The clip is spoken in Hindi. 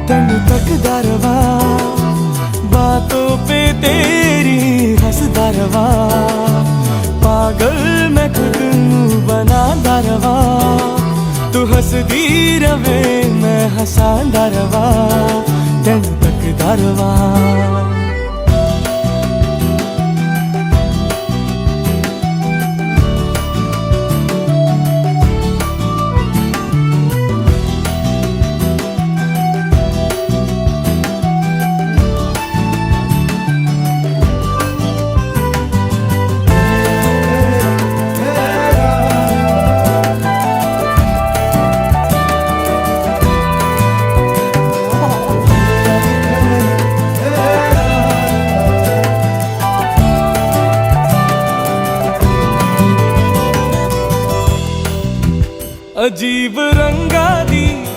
तेनू तकदा रवा, बातों पे तेरी हंसदा रवा, पागल मैं खुद नू बनांदा रवा। तू हंसदी रवे मैं हंसांदा रवा, तेनू तकदा रवा। अजीब